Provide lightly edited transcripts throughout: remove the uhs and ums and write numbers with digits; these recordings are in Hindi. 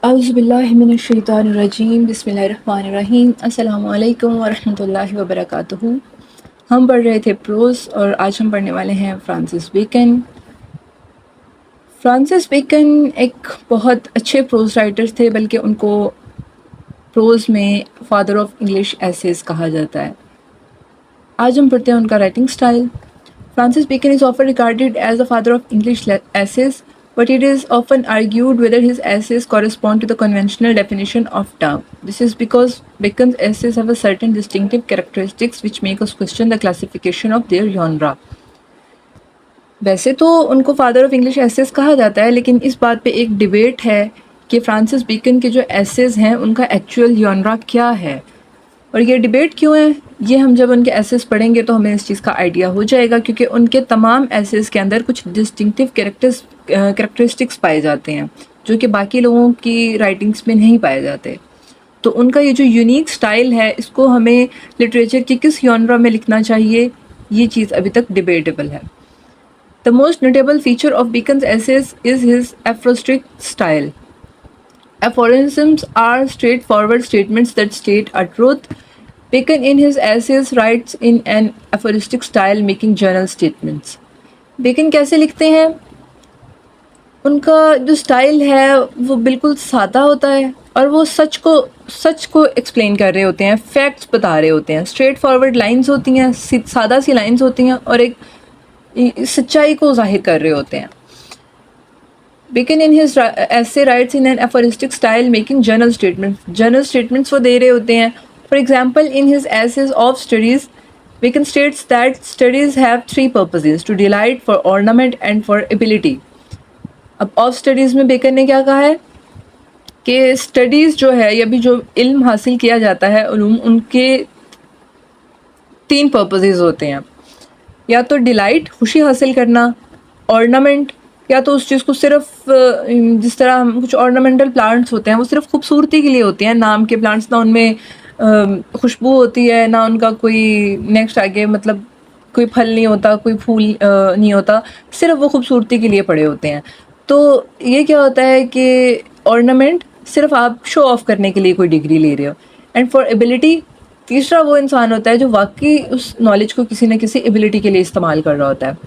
औज़ुबिल्लाहिमिनश्शैतानिर्रजीम बिस्मिल्लाहिर्रहमानिर्रहीम अस्सलामु अलैकुम वरहमतुल्लाहि वबरकातुहू। हम पढ़ रहे थे प्रोज़ और आज हम पढ़ने वाले हैं फ्रांसिस बेकन। फ्रांसिस बेकन एक बहुत अच्छे प्रोज़ राइटर थे, बल्कि उनको प्रोज़ में फादर ऑफ इंग्लिश एसेस कहा जाता है। आज हम पढ़ते हैं उनका writing style. Francis Bacon is often regarded as the father of English essays, but it is often argued whether his essays correspond to the conventional definition of term. This is because Bacon's essays have a certain distinctive characteristics which make us question the classification of their genre. वैसे तो उनको फादर ऑफ इंग्लिश एसेस कहा जाता है, लेकिन इस बात पे एक डिबेट है कि फ्रांसिस बेकन के जो एसेस हैं उनका एक्चुअल जॉनरा क्या है। और ये डिबेट क्यों है, ये हम जब उनके एसेस पढ़ेंगे तो हमें इस चीज़ का आइडिया हो जाएगा, क्योंकि उनके तमाम एसेस के अंदर कुछ डिस्टिंक्टिव कैरेक्टरिस्टिक्स पाए जाते हैं जो कि बाकी लोगों की राइटिंग्स में नहीं पाए जाते। तो उनका ये जो यूनिक स्टाइल है, इसको हमें लिटरेचर की किस जॉनरा में लिखना चाहिए, ये चीज़ अभी तक डिबेटेबल है। The most notable feature of Bacon's essays is his aphoristic style. Aphorisms are straightforward statements that state a truth. Bacon in his essays writes in an aphoristic style, making general statements. Bacon कैसे लिखते हैं? उनका जो स्टाइल है वो बिल्कुल सादा होता है और वो सच को एक्सप्लेन कर रहे होते हैं, फैक्ट्स बता रहे होते हैं। स्ट्रेट फॉरवर्ड लाइन्स होती हैं, सादा सी लाइन्स होती हैं और एक सच्चाई को जाहिर कर रहे होते हैं। Bacon in his essay writes in an aphoristic style, making general statements. General statements वो दे रहे होते हैं. For example, in his essays of studies, Bacon states that studies have three purposes: to delight, for ornament, and for ability. अब of studies में बेकन ने क्या कहा है कि स्टडीज़ जो है या भी जो इल्म हासिल किया जाता है, उलूम, उनके तीन पर्पसेस होते हैं। या तो डिलाइट, खुशी हासिल करना, ऑर्नामेंट, या तो उस चीज़ को सिर्फ जिस तरह हम कुछ ऑर्नामेंटल प्लांट्स होते हैं वो सिर्फ खूबसूरती के लिए होते हैं, नाम के प्लांट्स, ना उनमें खुशबू होती है, ना उनका कोई नेक्स्ट आगे मतलब कोई फल नहीं होता, कोई फूल नहीं होता, सिर्फ वो खूबसूरती के लिए पड़े होते हैं। तो ये क्या होता है कि ऑर्नामेंट सिर्फ आप शो ऑफ करने के लिए कोई डिग्री ले रहे हो। एंड फॉर एबिलिटी, तीसरा वो इंसान होता है जो वाकई उस नॉलेज को किसी न किसी एबिलिटी के लिए इस्तेमाल कर रहा होता है।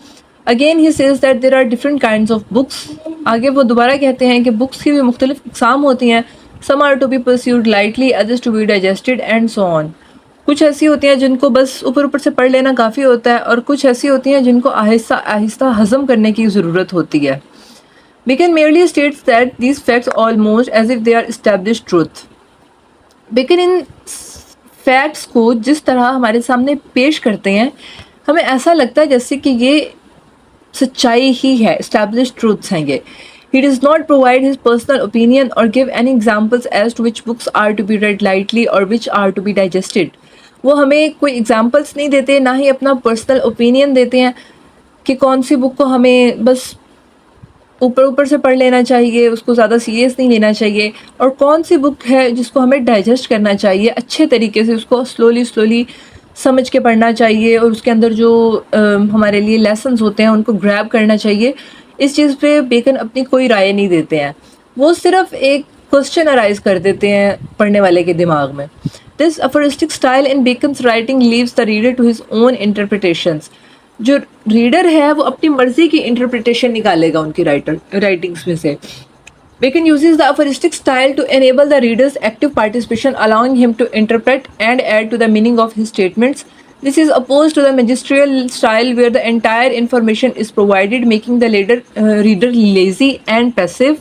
Again he says that there are different kinds of books. आगे वो दोबारा कहते हैं कि बुक्स की भी मुख्तलिफ इक़साम होती हैं। Some are to be pursued lightly, others to be digested and so on. कुछ ऐसी होती हैं जिनको बस ऊपर ऊपर से पढ़ लेना काफ़ी होता है, और कुछ ऐसी होती हैं जिनको आहिस्ता आहिस्ता हज़म करने की ज़रूरत होती है। Bacon merely states that these facts almost as if they are established truth. Bacon in facts को जिस तरह हमारे सामने पेश करते हैं, हमें ऐसा लगता है जैसे कि ये सच्चाई ही है, established truths हैं ये। He does not provide his personal opinion or give any examples as to which books are to be read lightly or which are to be digested. वो हमें कोई एग्जाम्पल्स नहीं देते, ना ही अपना पर्सनल ओपिनियन देते हैं कि कौन सी बुक को हमें बस ऊपर ऊपर से पढ़ लेना चाहिए, उसको ज़्यादा सीरियस नहीं लेना चाहिए, और कौन सी बुक है जिसको हमें डाइजेस्ट करना चाहिए, अच्छे तरीके से उसको स्लोली समझ के पढ़ना चाहिए, और उसके अंदर जो हमारे लिए लेसन्स होते हैं उनको ग्रैब करना चाहिए। इस चीज़ पे बेकन अपनी कोई राय नहीं देते हैं, वो सिर्फ एक क्वेश्चन अराइज कर देते हैं पढ़ने वाले के दिमाग में। This aphoristic style in Bacon's writing leaves the reader to his own interpretations. जो रीडर है वो अपनी मर्जी की इंटरप्रिटेशन निकालेगा उनकी राइटिंग्स में से। Bacon uses the aphoristic style to enable the reader's active participation, allowing him to interpret and add to the meaning of his statements. This is opposed to the magisterial style where the entire information is provided, making the reader lazy and passive.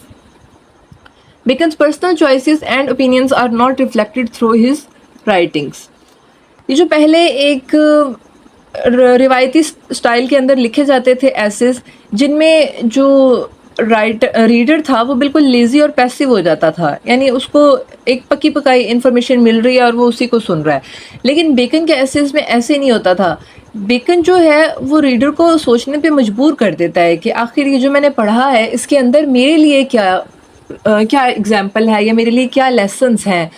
Bacon's personal choices and opinions are not reflected through his writings. ये जो पहले एक रिवायती स्टाइल के अंदर लिखे जाते थे एसेस, जिनमें जो रीडर था वो बिल्कुल लेज़ी और पैसिव हो जाता था, यानी उसको एक पकी पकाई इन्फॉर्मेशन मिल रही है और वो उसी को सुन रहा है। लेकिन बेकन के एसेस में ऐसे नहीं होता था। बेकन जो है वो रीडर को सोचने पे मजबूर कर देता है कि आखिर ये जो मैंने पढ़ा है इसके अंदर मेरे लिए क्या एग्जाम्पल है या मेरे लिए क्या लेसन्स हैं।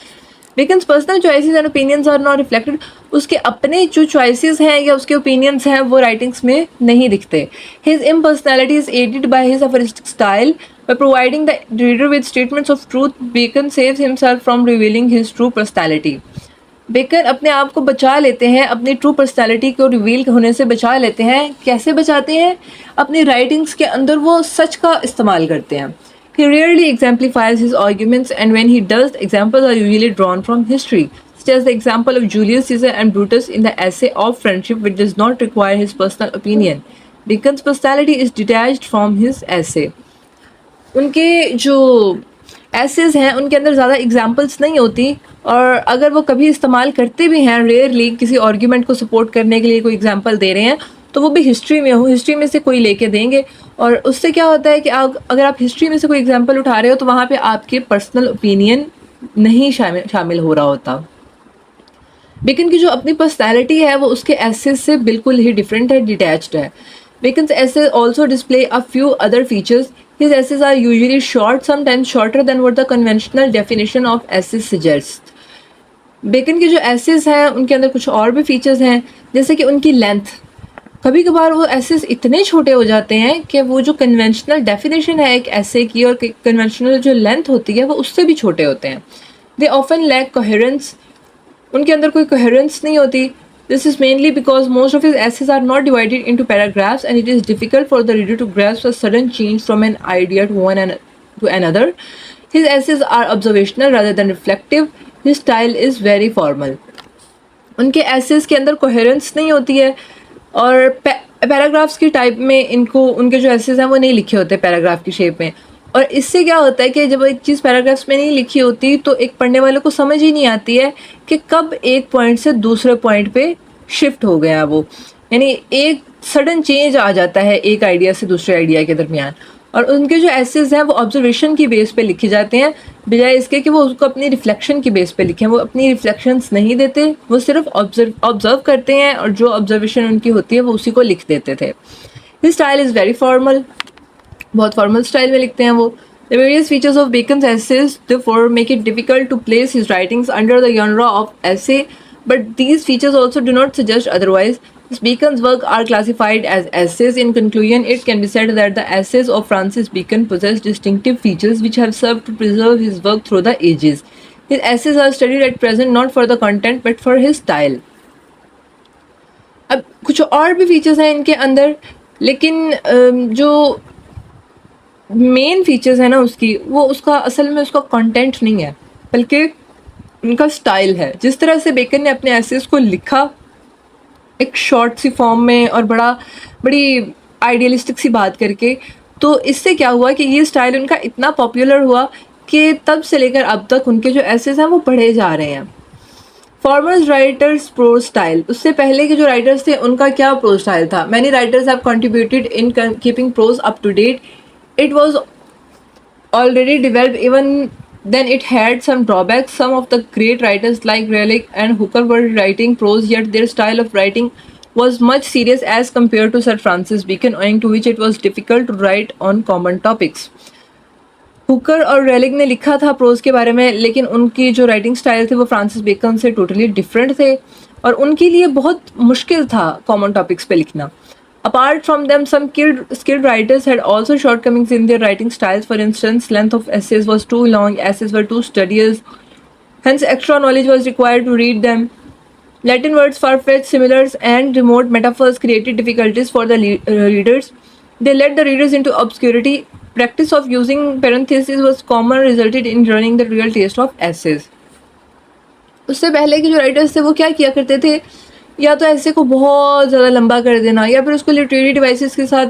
Bacon's personal choices and opinions are not reflected. उसके अपने जो choices हैं या उसके opinions हैं वो writings में नहीं दिखते. His impersonality is aided by his aphoristic style. By providing the reader with statements of truth, Bacon saves himself from revealing his true personality. Bacon अपने आप को बचा लेते हैं, अपनी ट्रू पर्सनैलिटी को रिवील होने से बचा लेते हैं। कैसे बचाते हैं? अपनी राइटिंग्स के अंदर वो सच का इस्तेमाल करते हैं। He rarely exemplifies his arguments, and when he does, examples are usually drawn from history, such as the example of Julius Caesar and Brutus in the essay of friendship, which does not require his personal opinion. Bacon's personality is detached from his essay. उनके जो एसेज हैं उनके अंदर ज़्यादा एग्जाम्पल्स नहीं होती, और अगर वो कभी इस्तेमाल करते भी हैं रेयरली किसी आर्ग्यूमेंट को सपोर्ट करने के लिए कोई एग्जाम्पल दे रहे हैं, तो वो भी हिस्ट्री में से कोई लेके देंगे। और उससे क्या होता है कि अगर आप हिस्ट्री में से कोई एग्जाम्पल उठा रहे हो तो वहाँ पे आपके पर्सनल ओपिनियन नहीं शामिल हो रहा होता। बेकन की जो अपनी पर्सनैलिटी है वो उसके एसेज से बिल्कुल ही डिफरेंट है, डिटैच्ड है। Bacon's essays also display a few other features. His essays are usually short, sometimes shorter than what the conventional definition of essays suggests. Bacon के जो एसेज हैं उनके अंदर कुछ और भी फीचर्स हैं, जैसे कि उनकी लेंथ। कभी कभार वो एसेज इतने छोटे हो जाते हैं कि वो जो कन्वेंशनल डेफिनेशन है एक एसे की और कन्वेंशनल जो लेंथ होती है वो उससे भी छोटे होते हैं। दे ऑफन लैक कोहेरेंस, उनके अंदर कोई कोहेरेंस नहीं होती। This is mainly because most of his essays are not divided into paragraphs, and it is difficult for the reader to grasp a sudden change from an idea to another. His essays are observational rather than reflective. His style is very formal. उनके essays के अंदर coherence नहीं होती है, और पैराग्राफ्स की टाइप में उनके जो essays हैं वो नहीं लिखे होते पैराग्राफ की शेप में। और इससे क्या होता है कि जब एक चीज़ पैराग्राफ्स में नहीं लिखी होती तो एक पढ़ने वाले को समझ ही नहीं आती है कि कब एक पॉइंट से दूसरे पॉइंट पे शिफ्ट हो गया वो, यानी एक सडन चेंज आ जाता है एक आइडिया से दूसरे आइडिया के दरमियान। और उनके जो एसेज हैं वो ऑब्जर्वेशन की बेस पे लिखे जाते हैं, बजाय इसके कि वो उसको अपनी रिफ्लेक्शन की बेस पे लिखें। वो अपनी रिफ्लेक्शंस नहीं देते, वो सिर्फ ऑब्जर्व करते हैं और जो ऑब्जर्वेशन उनकी होती है वो उसी को लिख देते थे। His style is very formal, बहुत फॉर्मल स्टाइल में लिखते हैं वो। The various features of Bacon's essays therefore make it difficult to place his writings under the genre of essay, but these features also do not suggest otherwise. As Bacon's work are classified as essays, in conclusion, it can be said that the essays of Francis Bacon possess distinctive features which have served to preserve his work through the ages. His essays are studied at present not for the content but for his style. अब कुछ और भी फीचर्स हैं इनके अंदर, लेकिन जो मेन फीचर्स है ना उसका असल में उसका कंटेंट नहीं है बल्कि उनका स्टाइल है। जिस तरह से बेकन ने अपने एसेस को लिखा एक शॉर्ट सी फॉर्म में और बड़ी आइडियलिस्टिक सी बात करके, तो इससे क्या हुआ कि ये स्टाइल उनका इतना पॉपुलर हुआ कि तब से लेकर अब तक उनके जो एसेस हैं वो पढ़े जा रहे हैं। फॉर्मर्स राइटर्स प्रोज स्टाइल, उससे पहले के जो राइटर्स थे उनका क्या प्रोज स्टाइल था? Many writers have contributed in keeping prose up to date. It was already developed, even then it had some drawbacks. Some of the great writers like Raleigh and Hooker were writing prose, yet their style of writing was much serious as compared to Sir Francis Bacon, owing to which it was difficult to write on common topics. Hooker और रेलिग ने लिखा था प्रोज के बारे में, लेकिन उनकी जो राइटिंग स्टाइल थे वो फ्रांसिस बेकन से टोटली डिफरेंट थे और उनके लिए बहुत मुश्किल था कॉमन टॉपिक्स पे लिखना। Apart from them, some skilled writers had also shortcomings in their writing styles. For instance, length of essays was too long, essays were too studious, hence extra knowledge was required to read them. Latin words, far-fetched similars, and remote metaphors created difficulties for the readers. They led the readers into obscurity. Practice of using parentheses was common, resulted in ruining the real taste of essays. उससे पहले के जो राइटर्स थे वो क्या किया करते थे, या तो ऐसे को बहुत ज़्यादा लंबा कर देना या फिर उसको लिटरेरी डिवाइसेस के साथ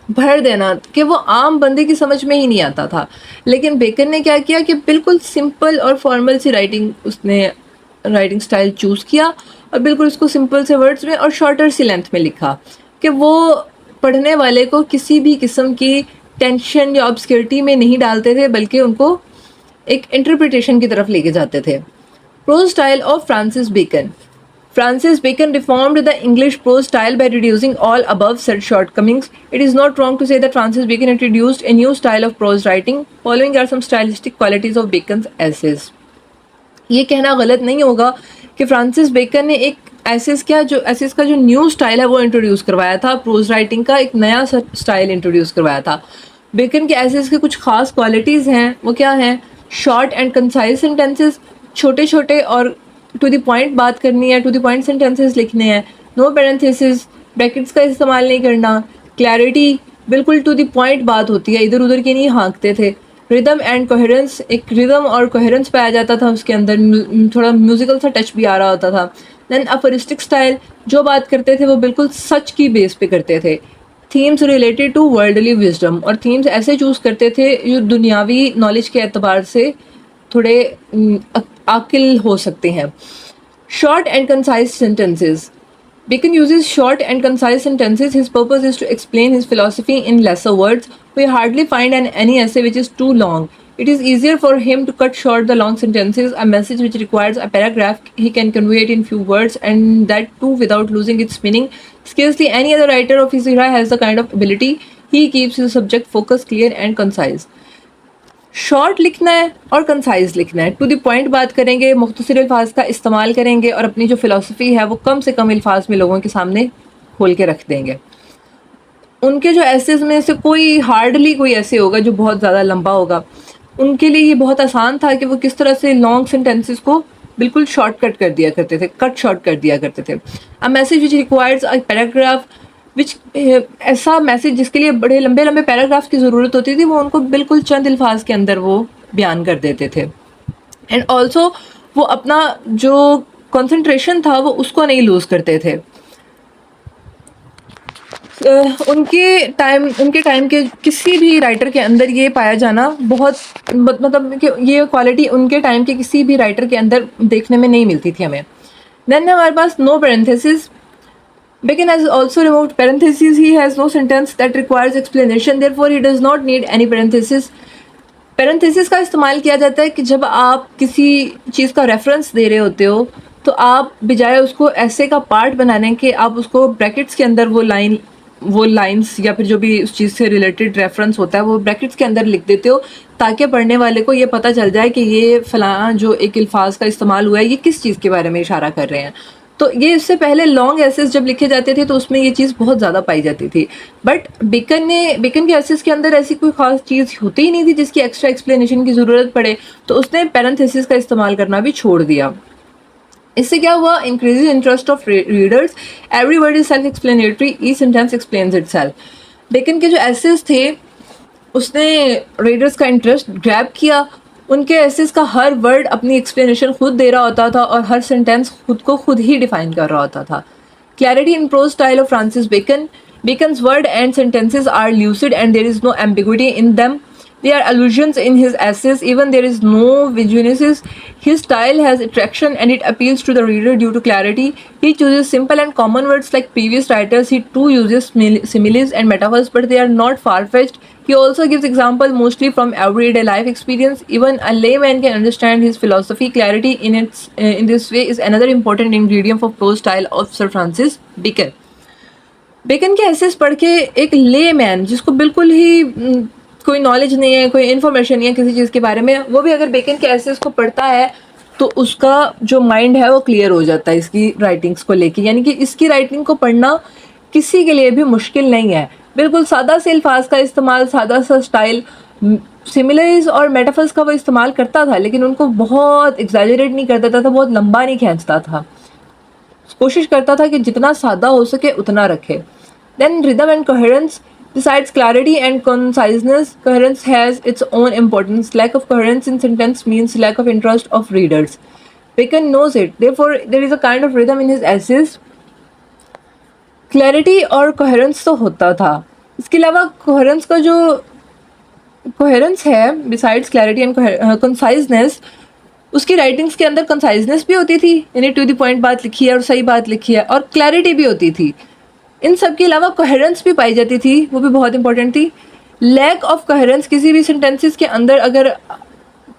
भर देना कि वो आम बंदे की समझ में ही नहीं आता था। लेकिन बेकन ने क्या किया कि बिल्कुल सिंपल और फॉर्मल सी राइटिंग स्टाइल चूज़ किया और बिल्कुल उसको सिंपल से वर्ड्स में और शॉर्टर सी लेंथ में लिखा कि वो पढ़ने वाले को किसी भी किस्म की टेंशन या ऑब्सक्योरिटी में नहीं डालते थे, बल्कि उनको एक इंटरप्रिटेशन की तरफ लेके जाते थे। Prose style of Francis Bacon. Francis Bacon reformed the English prose style by reducing all above said shortcomings. It is not wrong to say that Francis Bacon introduced a new style of prose writing. Following are some stylistic qualities of Bacon's essays. ये कहना गलत नहीं होगा कि फ्रांसिस बेकन ने एक एसेस का जो न्यू स्टाइल है वो इंट्रोड्यूस करवाया था, प्रोज राइटिंग का एक नया स्टाइल इंट्रोड्यूस करवाया था। बेकन के एसेस के कुछ खास क्वालिटीज़ हैं, वो क्या हैं? शॉर्ट एंड कंसाइज सेंटेंसेस, छोटे छोटे और टू द पॉइंट बात करनी है, टू द पॉइंट सेंटेंसेस लिखने हैं, नो पैरेंथेसिस, ब्रैकेट्स का इस्तेमाल नहीं करना, क्लैरिटी, बिल्कुल टू द पॉइंट बात होती है, इधर उधर की नहीं हाँकते थे, रिदम एंड कोहेरेंस, एक रिदम और कोहेरेंस पाया जाता था उसके अंदर, थोड़ा म्यूजिकल सा टच भी आ रहा होता था। देन अफरिस्टिक स्टाइल, जो बात करते थे वो बिल्कुल सच की बेस पे करते थे। Themes related to worldly wisdom, और थीम्स ऐसे चूज़ करते थे जो दुनियावी नॉलेज के एतबार से थोड़े आकिल हो सकते हैं। Short and concise sentences, Bacon uses short and concise sentences. His purpose is to explain his philosophy in lesser words. We hardly find any essay which is too long. It is easier for him to cut short the long sentences. A message which requires a paragraph, he can convey it in few words, and that too without losing its meaning. Scarcely any other writer of his era has the kind of ability. He keeps his subject focus clear and concise. Short लिखना है और कंसाइज लिखना है, टू द पॉइंट बात करेंगे, मुख्तसर अल्फाज का इस्तेमाल करेंगे और अपनी जो फ़िलासफ़ी है वो कम से कम अल्फाज में लोगों के सामने खोल के रख देंगे। उनके जो एसेस में से कोई हार्डली कोई ऐसे होगा जो बहुत ज़्यादा लंबा होगा। उनके लिए ये बहुत आसान था कि वो किस तरह से लॉन्ग सेंटेंसेस को बिल्कुल शॉर्टकट कर दिया करते थे, कट शॉर्ट कर दिया करते थे। A message which requires a paragraph which, ऐसा मैसेज जिसके लिए बड़े लंबे लंबे पैराग्राफ की ज़रूरत होती थी, वो उनको बिल्कुल चंद अल्फाज के अंदर वो बयान कर देते थे। एंड ऑल्सो वो अपना जो कंसंट्रेशन था वो उसको नहीं लूज़ करते थे। उनके टाइम के किसी भी राइटर के अंदर ये पाया जाना बहुत मतलब कि ये क्वालिटी उनके टाइम के किसी भी राइटर के अंदर देखने में नहीं मिलती थी हमें। देन हमारे पास no parenthesis. Bacon has also removed parentheses. He has no sentence that requires explanation. Therefore, he does not need any parentheses. Parenthesis का इस्तेमाल किया जाता है कि जब आप किसी चीज़ का रेफरेंस दे रहे होते हो तो आप बजाय उसको ऐसे का पार्ट बनाने के आप उसको ब्रैकेट्स के अंदर वो लाइंस या फिर जो भी उस चीज़ से रिलेटेड रेफरेंस होता है वो ब्रैकेट्स के अंदर लिख देते हो, ताकि पढ़ने वाले को ये पता चल जाए कि ये फ़लाँ जो एक अल्फाज का इस्तेमाल हुआ है ये किस चीज़ के बारे में इशारा कर रहे हैं। तो ये इससे पहले लॉन्ग एसेस जब लिखे जाते थे तो उसमें ये चीज़ बहुत ज़्यादा पाई जाती थी। बट बेकन के एसेस के अंदर ऐसी कोई ख़ास चीज़ होती ही नहीं थी जिसकी एक्स्ट्रा एक्सप्लेनेशन की ज़रूरत पड़े, तो उसने पैरेंथेसिस का इस्तेमाल करना भी छोड़ दिया। इससे क्या हुआ? Increase interest of readers, every word is self explanatory, each sentence explains itself. Bacon के जो एसेस थे उसने रीडर्स का इंटरेस्ट ग्रैब किया। उनके एसेस का हर वर्ड अपनी एक्सप्लेनेशन खुद दे रहा होता था और हर सेंटेंस खुद को खुद ही डिफाइन कर रहा होता था। Clarity in prose style of Francis Bacon. Bacon's word and sentences are lucid and there is no ambiguity in them. They are allusions in his essays, even there is no vaguenesses. His style has attraction and it appeals to the reader due to clarity. He chooses simple and common words like previous writers. He too uses similes and metaphors, but they are not far-fetched. He also gives examples mostly from everyday life experience. Even a layman can understand his philosophy. Clarity in this way is another important ingredient for prose style of Sir Francis Bacon. Bacon के एसेस पढ़ के एक ले मैन जिसको बिल्कुल ही कोई नॉलेज नहीं है, कोई इन्फॉर्मेशन नहीं है किसी चीज़ के बारे में, वो भी अगर बेकन के एसेस को पढ़ता है तो उसका जो माइंड है वो क्लियर हो जाता है इसकी राइटिंग्स को लेके। यानी कि इसकी राइटिंग को पढ़ना किसी के लिए भी मुश्किल नहीं है। बिल्कुल सादा से अल्फाज का इस्तेमाल, सादा सा स्टाइल, सिमिलर्स और मेटाफर्स का वो इस्तेमाल करता था, लेकिन उनको बहुत एग्जैजरेट नहीं कर देता था, बहुत लंबा नहीं खींचता था, कोशिश करता था कि जितना सादा हो सके उतना रखे। Then rhythm and coherence. Besides clarity and conciseness, coherence has its own importance. Lack of coherence in sentence means lack of interest of readers. Bacon knows it. Therefore, there is a kind of rhythm in his essays. Clarity और coherence तो होता था। इसके अलावा coherence का जो coherence है, besides clarity and conciseness, उसकी राइटिंग्स के अंदर कंसाइजनेस भी होती थी, यानी टू द पॉइंट बात लिखी है और सही बात लिखी है, और क्लैरिटी भी होती थी। इन सब के अलावा कोहेरेंस भी पाई जाती थी, वो भी बहुत इंपॉर्टेंट थी। लैक ऑफ कोहेरेंस, किसी भी सेंटेंसेस के अंदर अगर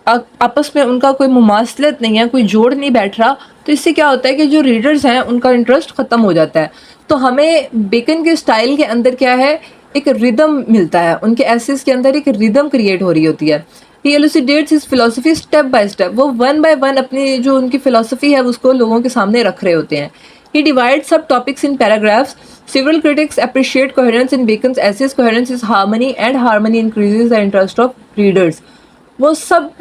आपस में उनका कोई मुमासलत नहीं है, कोई जोड़ नहीं बैठ रहा, तो इससे क्या होता है कि जो रीडर्स हैं उनका इंटरेस्ट ख़त्म हो जाता है। तो हमें बेकन के स्टाइल के अंदर क्या है, एक रिदम मिलता है, उनके एसेस के अंदर एक रिदम क्रिएट हो रही होती है। He elucidates his philosophy step by step. वो वन बाय वन अपनी जो उनकी फ़िलासफ़ी है उसको लोगों के सामने रख रहे होते हैं। He divides subtopics in paragraphs. Several critics appreciate coherence in Bacon's essays. Coherence is harmony, and harmony increases the interest of readers. वो सब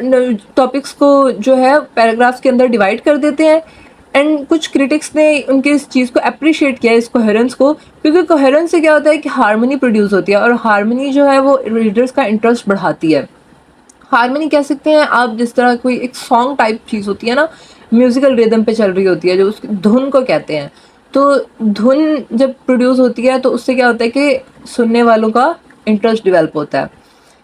टॉपिक्स को जो है पैराग्राफ्स के अंदर डिवाइड कर देते हैं, एंड कुछ क्रिटिक्स ने उनके इस चीज़ को अप्रिशिएट किया, इस कोहेरेंस को, क्योंकि कोहेरेंस से क्या होता है कि हारमोनी प्रोड्यूस होती है, और हारमोनी जो है वो रीडर्स का इंटरेस्ट बढ़ाती है। हारमोनी कह सकते हैं आप जिस तरह कोई एक सॉन्ग टाइप चीज़ होती है ना, म्यूज़िकल रिदम पे चल रही होती है, जो उसकी धुन को कहते हैं। तो धुन जब प्रोड्यूस होती है तो उससे क्या होता है कि सुनने वालों का इंटरेस्ट डेवलप होता है।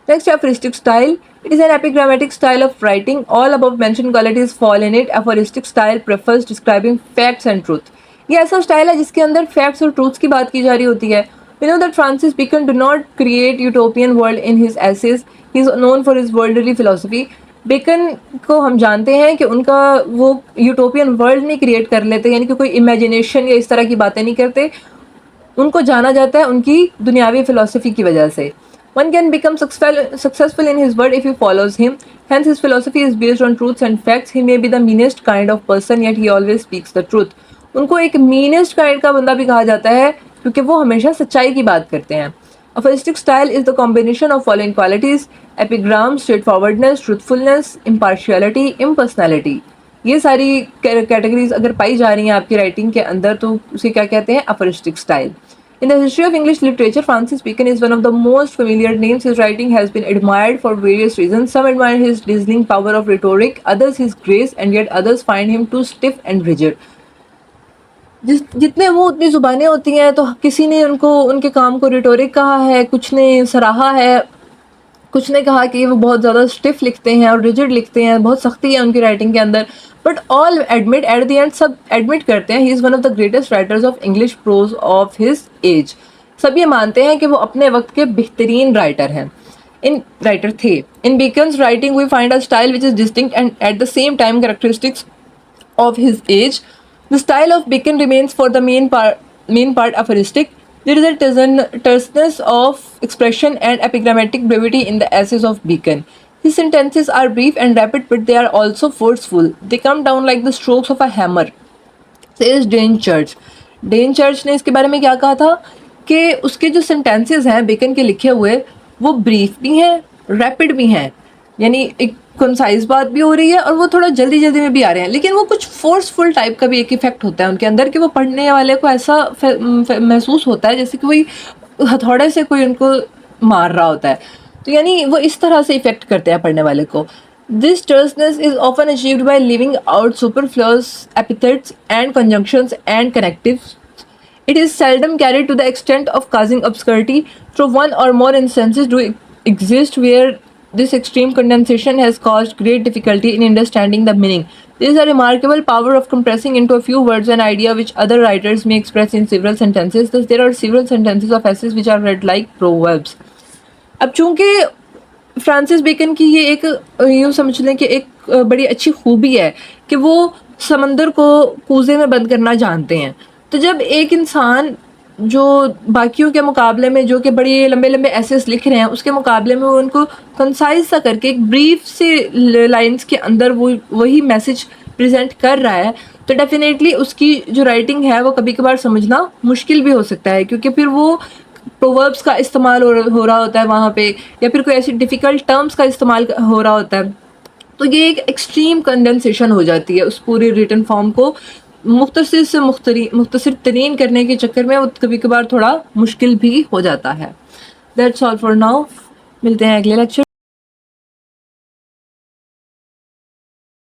Next, aphoristic style. It is an epigrammatic style of writing. All above mentioned qualities fall in it. Aphoristic style prefers describing facts and truth. ये ऐसा स्टाइल है जिसके अंदर फैक्ट्स और ट्रूथ्स की बात की जा रही होती है। We know that Francis Bacon did not create utopian world in his essays. He is known for his worldly philosophy. Bacon को हम जानते हैं कि उनका वो यूटोपियन वर्ल्ड नहीं क्रिएट कर लेते, यानी कि कोई इमेजिनेशन या इस तरह की बातें नहीं करते। उनको जाना जाता है उनकी दुनियावी फिलॉसफी की वजह से। One can become successful in his work if he follows him. Hence, his philosophy is based on truths and facts. He may be the meanest kind of person, yet he always speaks the truth. उनको एक meanest kind का बंदा भी कहा जाता है क्योंकि वो हमेशा सच्चाई की बात करते हैं। Aphoristic style is the combination of following qualities: epigram, straightforwardness, truthfulness, impartiality, impersonality. ये सारी कैटेगरीज अगर पाई जा रही हैं आपकी राइटिंग के अंदर तो उसे क्या कहते हैं? aphoristic style. In the history of English literature, Francis Bacon is one of the most familiar names. His writing has been admired for various reasons. Some admire his dazzling power of rhetoric, others his grace, and yet others find him too stiff and rigid. जितने वो उतनी ज़ुबानें होती हैं, तो किसी ने उनको उनके काम को रिटोरिक कहा है, कुछ ने सराहा है, कुछ ने कहा कि वो बहुत ज़्यादा स्टिफ लिखते हैं और रिजिड लिखते हैं, बहुत सख्ती है उनकी राइटिंग के अंदर। But all admit at the end, सब एडमिट करते हैं he is one of the greatest writers of English pros of his age. सब ये मानते हैं कि वो अपने वक्त के बेहतरीन राइटर हैं, राइटर थे। In Bacon's writing we find a style which is distinct and at the same time characteristics of his age. The style of Bacon remains for the main part aphoristic. There is a terseness of expression and epigrammatic brevity in the essays of Bacon. His sentences are brief and rapid, but they are also forceful. They come down like the strokes of a hammer, says Dane Church. Dane Church ने इसके बारे में क्या कहा था कि उसके जो सेंटेंसेस हैं बेकन के लिखे हुए, वो ब्रीफ भी हैं, रैपिड भी हैं, यानी एक कंसाइज बात भी हो रही है और वो थोड़ा जल्दी जल्दी में भी आ रहे हैं, लेकिन वो कुछ फोर्सफुल टाइप का भी एक इफेक्ट होता है उनके अंदर कि वो पढ़ने वाले को ऐसा महसूस होता है जैसे कि कोई हथौड़े से कोई उनको मार रहा होता है। तो यानी वो इस तरह से इफेक्ट करते हैं पढ़ने वाले को। This terseness is often achieved by leaving out superfluous epithets and conjunctions and connectives. It is seldom carried to the extent of causing obscurity, though one or more instances do exist where this extreme condensation has caused great difficulty in understanding the meaning. There is a remarkable power of compressing into a few words an idea which other writers may express in several sentences. Thus, there are several sentences of essays which are read like proverbs. अब चूँकि फ्रांसिस बेकन की ये एक यूँ समझ लें कि एक बड़ी अच्छी खूबी है कि वो समंदर को कूजे में बंद करना जानते हैं। तो जब एक इंसान जो बाकियों के मुकाबले में जो कि बड़ी लंबे लंबे एसेस लिख रहे हैं उसके मुकाबले में वो उनको कंसाइज सा करके एक ब्रीफ से लाइंस के अंदर वो वही मैसेज प्रेजेंट कर रहा है, तो डेफिनेटली उसकी जो राइटिंग है वो कभी कभार समझना मुश्किल भी हो सकता है, क्योंकि फिर वो प्रोवर्ब्स का इस्तेमाल हो रहा होता है वहाँ पे, या फिर कोई ऐसी डिफ़िकल्ट टर्म्स का इस्तेमाल हो रहा होता है। तो ये एक एक्सट्रीम कंडेंसेशन हो जाती है उस पूरी रिटन फॉर्म को मुख्तसर से मुख्तसर तरीन करने के चक्कर में वो कभी कभार थोड़ा मुश्किल भी हो जाता है। दैट्स ऑल फॉर नाउ, मिलते हैं अगले लेक्चर।